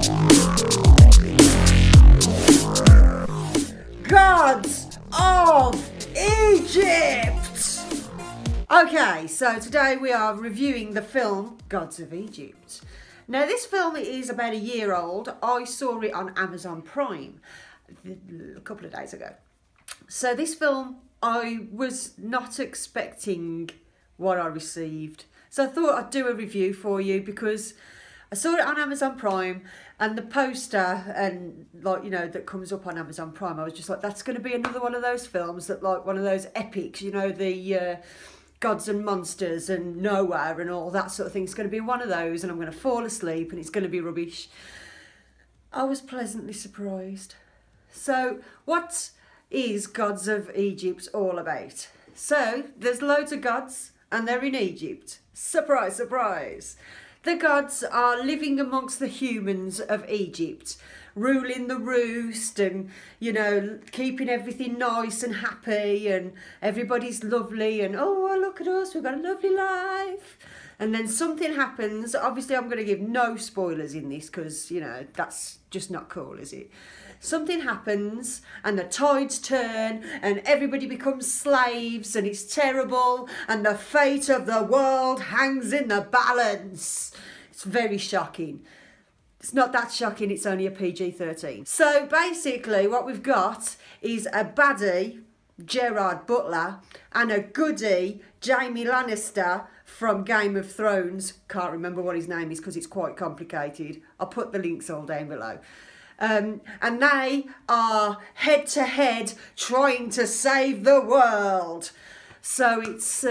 Gods of Egypt! Okay, so today we are reviewing the film Gods of Egypt. Now this film is about a year old. I saw it on Amazon Prime a couple of days ago. So this film, I was not expecting what I received. So I thought I'd do a review for you because I saw it on Amazon Prime and the poster and that comes up on Amazon Prime, I was just like, that's going to be another one of those films that like one of those epics, the gods and monsters and Noah and all that sort of thing. It's going to be one of those and I'm going to fall asleep and it's going to be rubbish. I was pleasantly surprised. So what is Gods of Egypt all about? So there's loads of gods and they're in Egypt. Surprise, surprise. The gods are living amongst the humans of Egypt, ruling the roost and, keeping everything nice and happy and everybody's lovely and, oh, look at us, we've got a lovely life. And then something happens. Obviously, I'm going to give no spoilers in this because, that's just not cool, is it? Something happens and the tides turn and everybody becomes slaves and it's terrible and the fate of the world hangs in the balance. It's very shocking. It's not that shocking, it's only a PG-13. So basically what we've got is a baddie, Gerard Butler, and a goodie, Jaime Lannister from Game of Thrones. Can't remember what his name is because it's quite complicated. I'll put the links all down below. And they are head to head trying to save the world. So it's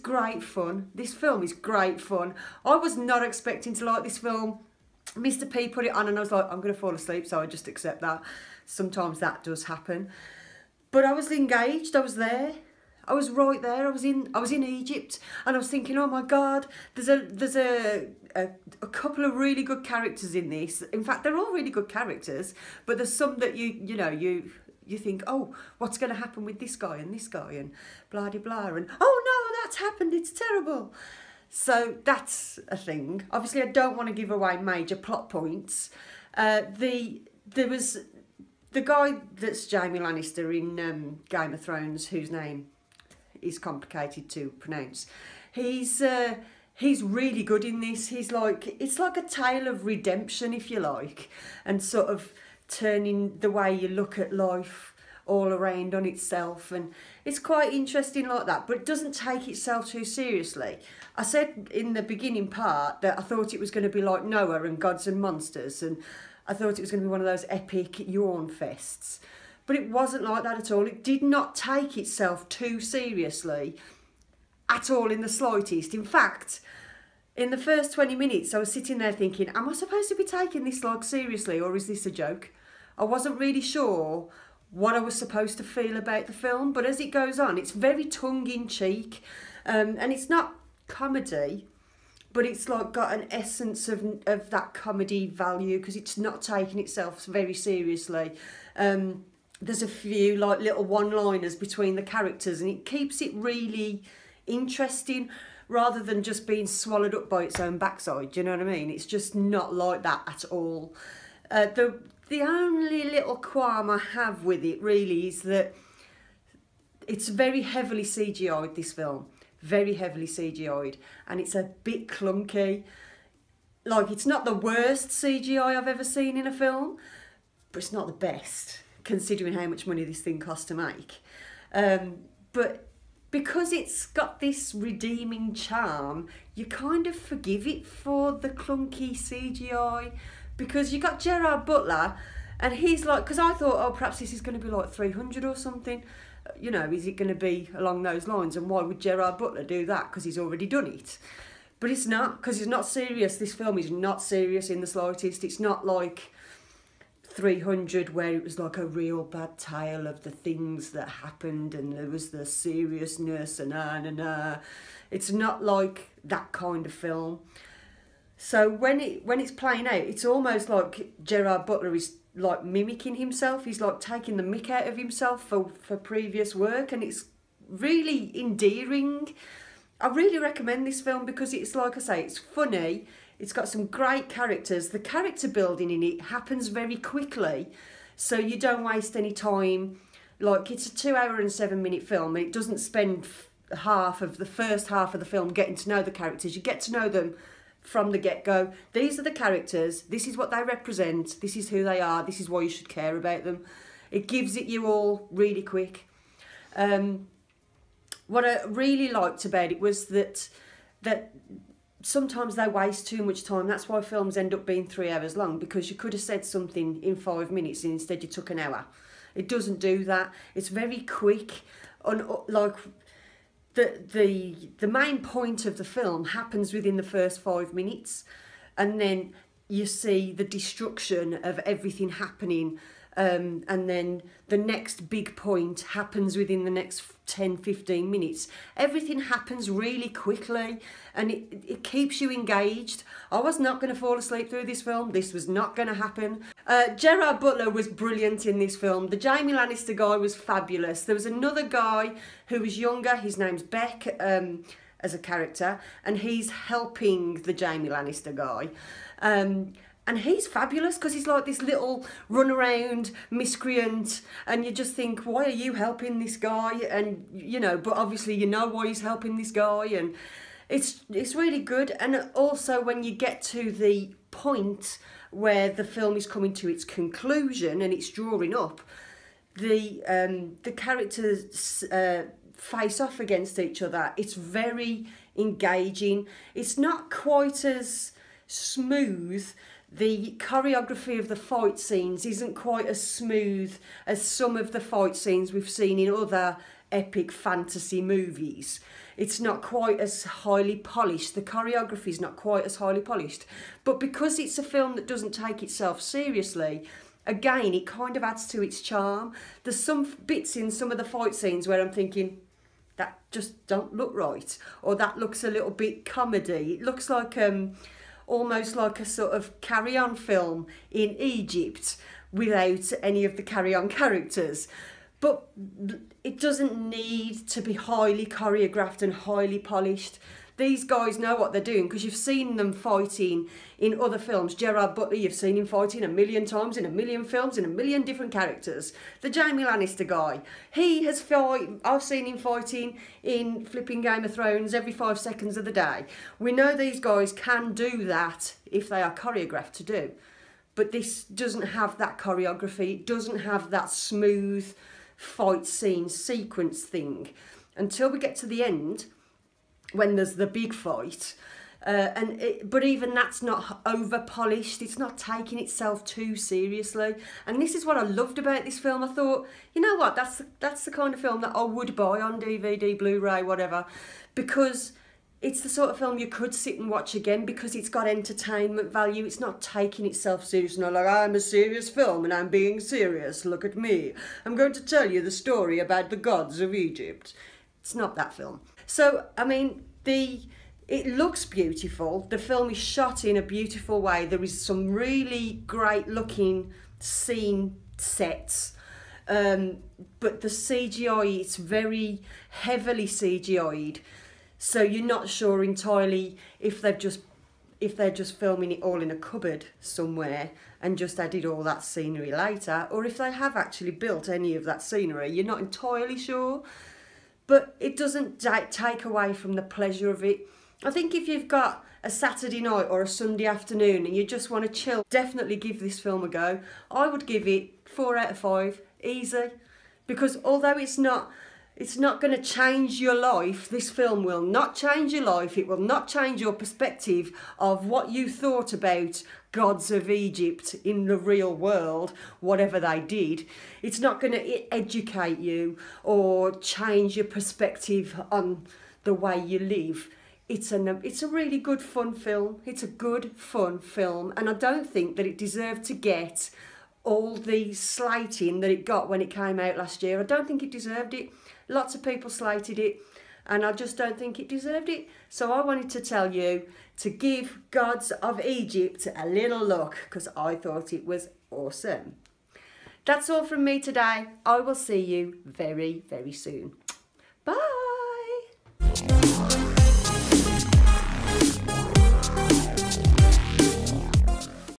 great fun. This film is great fun. I was not expecting to like this film. Mr. P put it on and I was like, I'm going to fall asleep, so I just accept that. Sometimes that does happen. But I was engaged, I was there. I was right there. I was in Egypt, and I was thinking, oh my God, there's a couple of really good characters in this. In fact, they're all really good characters, but there's some that you think, oh, what's going to happen with this guy and blah de blah, and oh no, that's happened. It's terrible. So that's a thing. Obviously, I don't want to give away major plot points. There was the guy that's Jaime Lannister in Game of Thrones, whose name is complicated to pronounce. He's really good in this. It's like a tale of redemption, if you like, and sort of turning the way you look at life all around on itself, and it's quite interesting like that, but it doesn't take itself too seriously. I said in the beginning part that I thought it was going to be like Noah and Gods and Monsters, and I thought it was going to be one of those epic yawn fests. But it wasn't like that at all. It did not take itself too seriously at all in the slightest. In fact, in the first 20 minutes, I was sitting there thinking, am I supposed to be taking this like seriously, or is this a joke? I wasn't really sure what I was supposed to feel about the film, but as it goes on, it's very tongue-in-cheek, and it's not comedy, but it's like got an essence of that comedy value because it's not taking itself very seriously. There's a few like little one-liners between the characters and it keeps it really interesting rather than just being swallowed up by its own backside, do you know what I mean? It's just not like that at all. The only little qualm I have with it really is that it's very heavily CGI'd, this film. Very heavily CGI'd, and it's a bit clunky. Like, it's not the worst CGI I've ever seen in a film, but it's not the best, considering how much money this thing cost to make. But because it's got this redeeming charm, you kind of forgive it for the clunky CGI, because you got Gerard Butler, and he's like, because I thought, oh, perhaps this is going to be like 300 or something. Is it going to be along those lines? And why would Gerard Butler do that? Because he's already done it. But it's not, because he's not serious. This film is not serious in the slightest. It's not like 300 where it was like a real bad tale of the things that happened and there was the seriousness and It's not like that kind of film. So when it's playing out, it's almost like Gerard Butler is like mimicking himself. He's like taking the mick out of himself for previous work, and it's really endearing. I really recommend this film because it's, like I say, it's funny, It's got some great characters. The character building in it happens very quickly, so you don't waste any time. Like, it's a 2 hour and 7 minute film, and it doesn't spend half of the first half of the film getting to know the characters. You get to know them from the get-go. These are the characters, this is what they represent, this is who they are, this is why you should care about them. It gives it you all really quick. What I really liked about it was that sometimes they waste too much time. That's why films end up being 3 hours long, because you could have said something in 5 minutes and instead you took an hour. It doesn't do that. It's very quick. Like, the main point of the film happens within the first 5 minutes, and then you see the destruction of everything happening, and then the next big point happens within the next 10-15 minutes. Everything happens really quickly, and it keeps you engaged. I was not going to fall asleep through this film. This was not going to happen. Gerard Butler was brilliant in this film. The Jamie Lannister guy was fabulous. There was another guy who was younger. His name's Beck, as a character, and he's helping the Jamie Lannister guy. And he's fabulous, because he's like this little runaround miscreant, and you just think, why are you helping this guy? And, you know, but obviously you know why he's helping this guy, and it's really good. And also, when you get to the point where the film is coming to its conclusion and it's drawing up, the characters face off against each other. It's very engaging. It's not quite as smooth. The choreography of the fight scenes isn't quite as smooth as some of the fight scenes we've seen in other epic fantasy movies. It's not quite as highly polished. The choreography is not quite as highly polished. But because it's a film that doesn't take itself seriously, again, it kind of adds to its charm. There's some bits in some of the fight scenes where I'm thinking, that just don't look right, or that looks a little bit comedy. It looks like almost like a sort of Carry On film in Egypt without any of the Carry On characters. But it doesn't need to be highly choreographed and highly polished. These guys know what they're doing, because you've seen them fighting in other films. Gerard Butler, you've seen him fighting a million times in a million films in a million different characters. The Jamie Lannister guy, I've seen him fighting in flipping Game of Thrones every 5 seconds of the day. We know these guys can do that if they are choreographed to do. But this doesn't have that choreography. It doesn't have that smooth fight scene sequence thing until we get to the end, when there's the big fight, but even that's not over polished. It's not taking itself too seriously, and this is what I loved about this film. I thought, you know what, that's the kind of film that I would buy on DVD, Blu-ray, whatever, because it's the sort of film you could sit and watch again, because it's got entertainment value. It's not taking itself seriously. Not like, I'm a serious film and I'm being serious, look at me, I'm going to tell you the story about the gods of Egypt. It's not that film. So, I mean, it looks beautiful. The film is shot in a beautiful way. There is some really great looking scene sets. But the CGI, it's very heavily CGI'd. So you're not sure entirely if they're just filming it all in a cupboard somewhere and just added all that scenery later, or if they have actually built any of that scenery. You're not entirely sure. But it doesn't take away from the pleasure of it. I think if you've got a Saturday night or a Sunday afternoon and you just want to chill, definitely give this film a go. I would give it 4 out of 5, easy. Because although it's not going to change your life, this film will not change your life. It will not change your perspective of what you thought about gods of Egypt in the real world, whatever they did. It's not going to educate you or change your perspective on the way you live. It's a really good fun film. It's a good fun film, and I don't think that it deserved to get all the slating that it got when it came out last year. I don't think it deserved it. Lots of people slated it, and I just don't think it deserved it. So I wanted to tell you to give Gods of Egypt a little look, because I thought it was awesome. That's all from me today. I will see you very, very soon. Bye.